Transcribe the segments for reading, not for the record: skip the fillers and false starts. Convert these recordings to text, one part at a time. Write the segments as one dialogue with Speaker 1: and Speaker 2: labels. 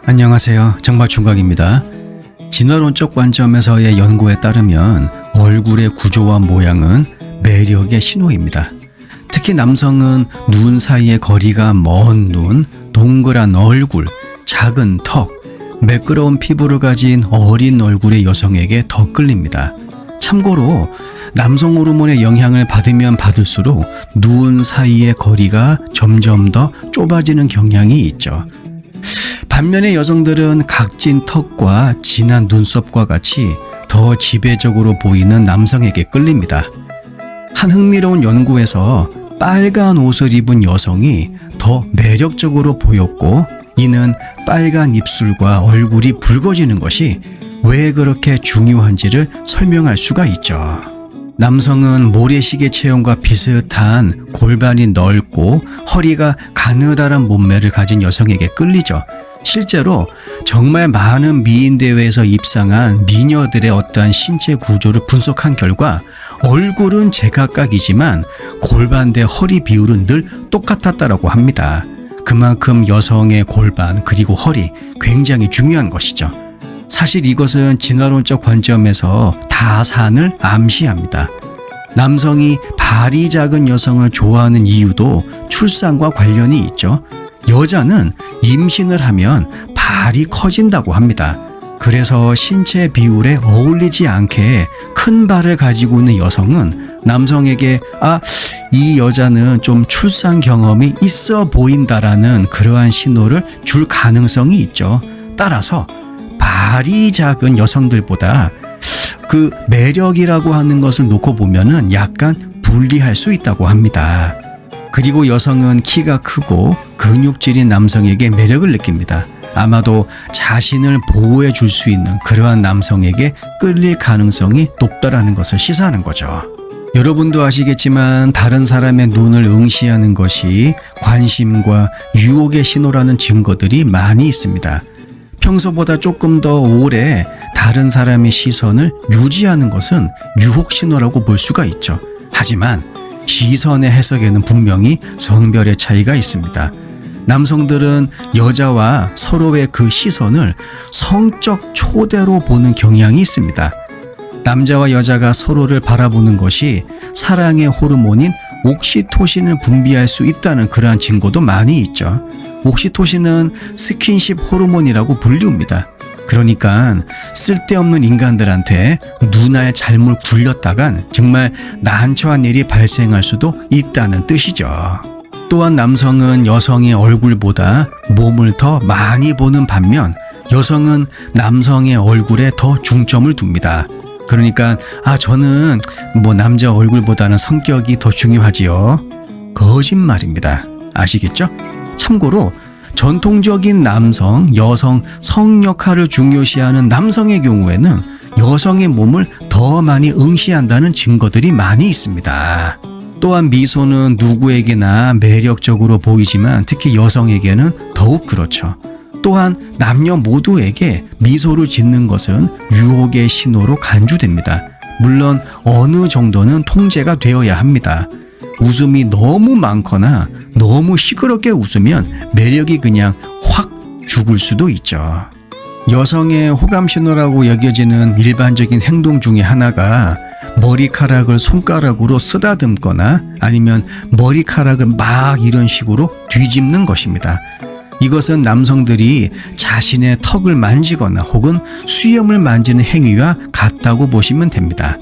Speaker 1: 안녕하세요. 정말총각입니다. 진화론적 관점에서의 연구에 따르면 얼굴의 구조와 모양은 매력의 신호입니다. 특히 남성은 눈 사이의 거리가 먼 눈, 동그란 얼굴, 작은 턱, 매끄러운 피부를 가진 어린 얼굴의 여성에게 더 끌립니다. 참고로 남성 호르몬의 영향을 받으면 받을수록 눈 사이의 거리가 점점 더 좁아지는 경향이 있죠. 반면에 여성들은 각진 턱과 진한 눈썹과 같이 더 지배적으로 보이는 남성에게 끌립니다. 한 흥미로운 연구에서 빨간 옷을 입은 여성이 더 매력적으로 보였고, 이는 빨간 입술과 얼굴이 붉어지는 것이 왜 그렇게 중요한지를 설명할 수가 있죠. 남성은 모래시계 체형과 비슷한 골반이 넓고 허리가 가느다란 몸매를 가진 여성에게 끌리죠. 실제로 정말 많은 미인 대회에서 입상한 미녀들의 어떠한 신체 구조를 분석한 결과 얼굴은 제각각이지만 골반 대 허리 비율은 늘 똑같았다고 합니다. 그만큼 여성의 골반 그리고 허리 굉장히 중요한 것이죠. 사실 이것은 진화론적 관점에서 다산을 암시합니다. 남성이 발이 작은 여성을 좋아하는 이유도 출산과 관련이 있죠. 여자는 임신을 하면 발이 커진다고 합니다. 그래서 신체 비율에 어울리지 않게 큰 발을 가지고 있는 여성은 남성에게 이 여자는 좀 출산 경험이 있어 보인다라는 그러한 신호를 줄 가능성이 있죠. 따라서 발이 작은 여성들보다 그 매력이라고 하는 것을 놓고 보면은 약간 불리할 수 있다고 합니다. 그리고 여성은 키가 크고 근육질인 남성에게 매력을 느낍니다. 아마도 자신을 보호해 줄 수 있는 그러한 남성에게 끌릴 가능성이 높다라는 것을 시사하는 거죠. 여러분도 아시겠지만 다른 사람의 눈을 응시하는 것이 관심과 유혹의 신호라는 증거들이 많이 있습니다. 평소보다 조금 더 오래 다른 사람의 시선을 유지하는 것은 유혹 신호라고 볼 수가 있죠. 하지만 시선의 해석에는 분명히 성별의 차이가 있습니다. 남성들은 여자와 서로의 그 시선을 성적 초대로 보는 경향이 있습니다. 남자와 여자가 서로를 바라보는 것이 사랑의 호르몬인 옥시토신을 분비할 수 있다는 그러한 증거도 많이 있죠. 옥시토신은 스킨십 호르몬이라고 불리웁니다. 그러니까 쓸데없는 인간들한테 눈알 잘못 굴렸다간 정말 난처한 일이 발생할 수도 있다는 뜻이죠. 또한 남성은 여성의 얼굴보다 몸을 더 많이 보는 반면 여성은 남성의 얼굴에 더 중점을 둡니다. 그러니까 저는 남자 얼굴보다는 성격이 더 중요하지요. 거짓말입니다. 아시겠죠? 참고로 전통적인 남성, 여성 성 역할을 중요시하는 남성의 경우에는 여성의 몸을 더 많이 응시한다는 증거들이 많이 있습니다. 또한 미소는 누구에게나 매력적으로 보이지만 특히 여성에게는 더욱 그렇죠. 또한 남녀 모두에게 미소를 짓는 것은 유혹의 신호로 간주됩니다. 물론 어느 정도는 통제가 되어야 합니다. 웃음이 너무 많거나 너무 시끄럽게 웃으면 매력이 그냥 확 죽을 수도 있죠. 여성의 호감 신호라고 여겨지는 일반적인 행동 중에 하나가 머리카락을 손가락으로 쓰다듬거나 아니면 머리카락을 막 이런 식으로 뒤집는 것입니다. 이것은 남성들이 자신의 턱을 만지거나 혹은 수염을 만지는 행위와 같다고 보시면 됩니다.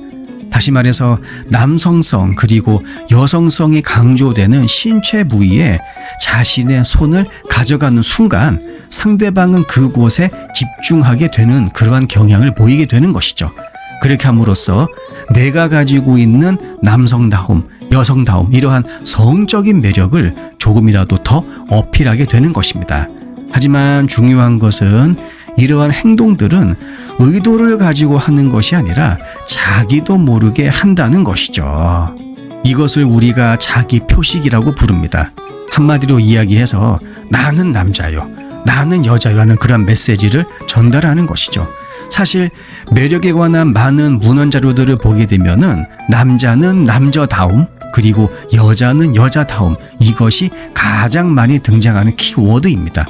Speaker 1: 다시 말해서 남성성 그리고 여성성이 강조되는 신체 부위에 자신의 손을 가져가는 순간 상대방은 그곳에 집중하게 되는 그러한 경향을 보이게 되는 것이죠. 그렇게 함으로써 내가 가지고 있는 남성다움, 여성다움 이러한 성적인 매력을 조금이라도 더 어필하게 되는 것입니다. 하지만 중요한 것은 이러한 행동들은 의도를 가지고 하는 것이 아니라 자기도 모르게 한다는 것이죠. 이것을 우리가 자기 표식이라고 부릅니다. 한마디로 이야기해서 나는 남자요, 나는 여자요라는 그런 메시지를 전달하는 것이죠. 사실 매력에 관한 많은 문헌 자료들을 보게 되면은 남자는 남자다움 그리고 여자는 여자다움 이것이 가장 많이 등장하는 키워드입니다.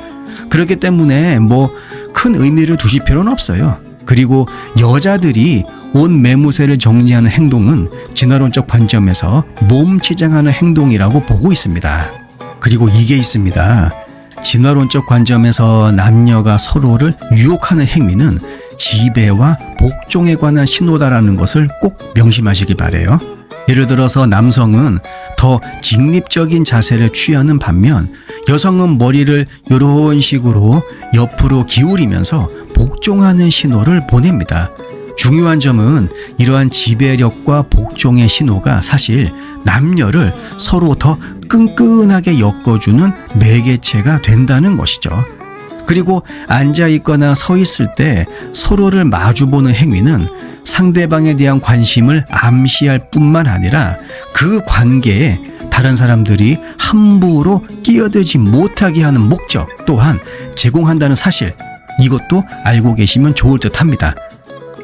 Speaker 1: 그렇기 때문에 뭐 큰 의미를 두실 필요는 없어요. 그리고 여자들이 옷 매무새를 정리하는 행동은 진화론적 관점에서 몸치장하는 행동이라고 보고 있습니다. 그리고 이게 있습니다. 진화론적 관점에서 남녀가 서로를 유혹하는 행위는 지배와 복종에 관한 신호다라는 것을 꼭 명심하시길 바래요. 예를 들어서 남성은 더 직립적인 자세를 취하는 반면 여성은 머리를 이런 식으로 옆으로 기울이면서 복종하는 신호를 보냅니다. 중요한 점은 이러한 지배력과 복종의 신호가 사실 남녀를 서로 더 끈끈하게 엮어주는 매개체가 된다는 것이죠. 그리고 앉아있거나 서 있을 때 서로를 마주보는 행위는 상대방에 대한 관심을 암시할 뿐만 아니라 그 관계에 다른 사람들이 함부로 끼어들지 못하게 하는 목적 또한 제공한다는 사실, 이것도 알고 계시면 좋을 듯 합니다.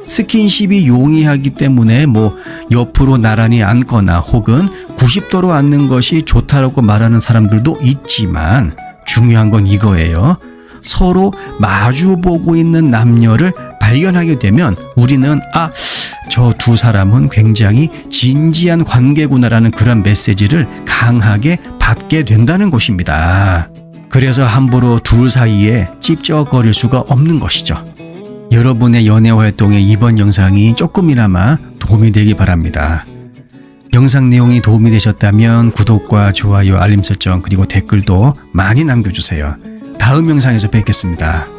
Speaker 1: 스킨십이 용이하기 때문에 뭐 옆으로 나란히 앉거나 혹은 90도로 앉는 것이 좋다라고 말하는 사람들도 있지만 중요한 건 이거예요. 서로 마주보고 있는 남녀를 발견하게 되면 우리는 저 두 사람은 굉장히 진지한 관계구나라는 그런 메시지를 강하게 받게 된다는 것입니다. 그래서 함부로 둘 사이에 찝쩍거릴 수가 없는 것이죠. 여러분의 연애 활동에 이번 영상이 조금이나마 도움이 되기 바랍니다. 영상 내용이 도움이 되셨다면 구독과 좋아요, 알림 설정 그리고 댓글도 많이 남겨주세요. 다음 영상에서 뵙겠습니다.